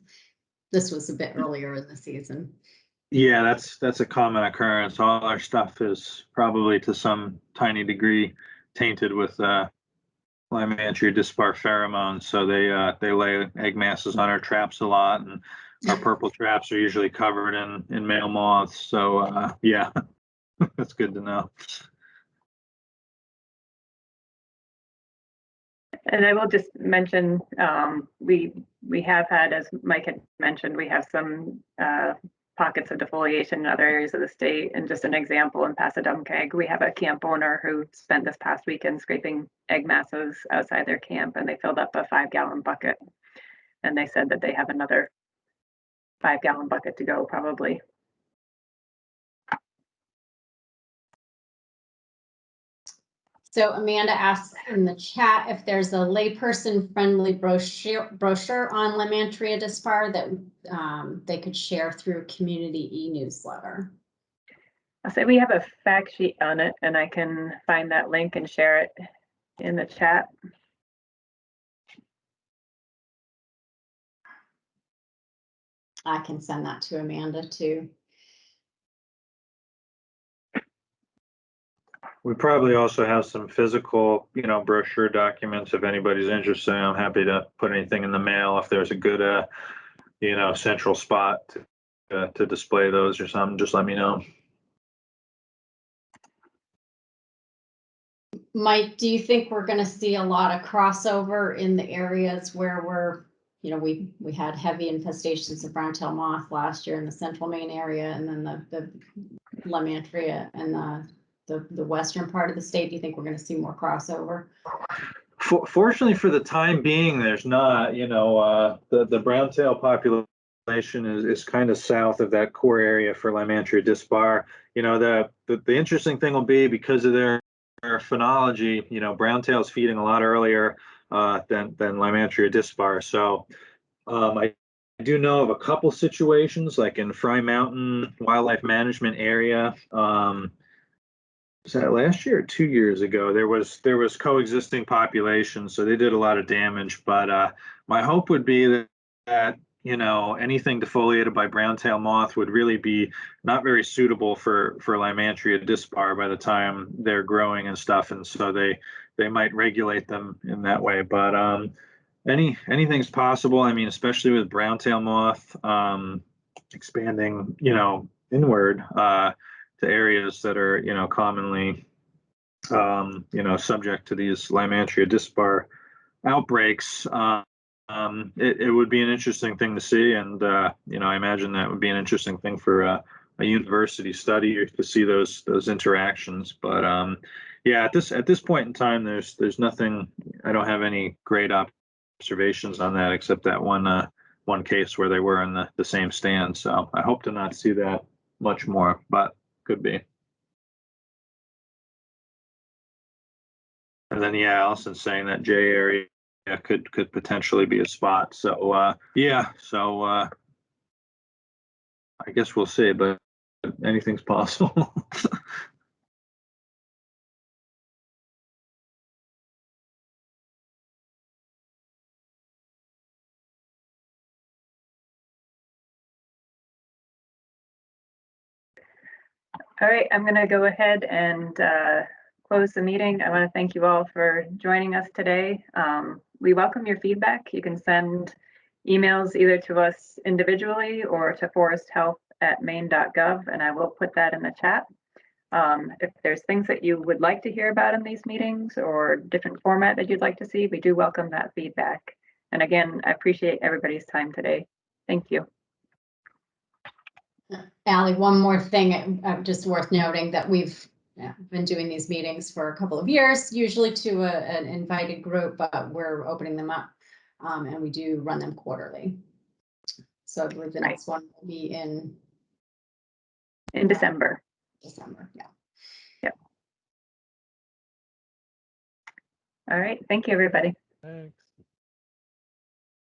This was a bit earlier in the season. Yeah, that's a common occurrence. All our stuff is probably to some tiny degree tainted with Lyme dispar pheromones. So they lay egg masses on our traps a lot, and our purple traps are usually covered in male moths. So yeah, that's good to know. And I will just mention, we have had, as Mike had mentioned, we have some pockets of defoliation in other areas of the state. And just an example, in Passadumkeag, we have a camp owner who spent this past weekend scraping egg masses outside their camp, and they filled up a 5-gallon bucket. And they said that they have another 5-gallon bucket to go, probably. So Amanda asks in the chat if there's a layperson friendly brochure on Lymantria dispar that they could share through a community e-newsletter. I'll say we have a fact sheet on it, and I can find that link and share it in the chat. I can send that to Amanda too. We probably also have some physical, brochure documents if anybody's interested. I'm happy to put anything in the mail if there's a good, central spot to display those or something. Just let me know. Mike, do you think we're going to see a lot of crossover in the areas where we're, we had heavy infestations of brown-tailed moth last year in the central Maine area, and then the Lymantria and the western part of the state? Do you think we're going to see more crossover? Fortunately, for the time being, there's not. The brown-tail population is kind of south of that core area for Lymantria dispar. The interesting thing will be, because of their phenology, brown-tail's feeding a lot earlier than Lymantria dispar. So I do know of a couple situations, like in Fry Mountain Wildlife Management Area. Was that last year or 2 years ago? There was coexisting populations, so they did a lot of damage. But my hope would be that anything defoliated by brown-tail moth would really be not very suitable for Lymantria dispar by the time they're growing and stuff, and so they might regulate them in that way. But anything's possible. I mean, especially with brown-tail moth expanding, inward to areas that are, commonly subject to these Lymantria dispar outbreaks. It would be an interesting thing to see, and I imagine that would be an interesting thing for a university study to see those interactions. But yeah, at this point in time, there's nothing. I don't have any great observations on that except that one case where they were in the same stand. So I hope to not see that much more, but could be. And then yeah, Allison's saying that J area could potentially be a spot. So yeah, so I guess we'll see, but anything's possible. All right, I'm going to go ahead and close the meeting. I want to thank you all for joining us today. We welcome your feedback. You can send emails either to us individually or to foresthealth@maine.gov, and I will put that in the chat. If there's things that you would like to hear about in these meetings or different format that you'd like to see, we do welcome that feedback. And again, I appreciate everybody's time today. Thank you. Allie, one more thing, just worth noting that we've been doing these meetings for a couple of years, usually to an invited group, but we're opening them up and we do run them quarterly. So I believe the next one will be in December. December, yeah. Yep. All right, thank you, everybody. Thanks.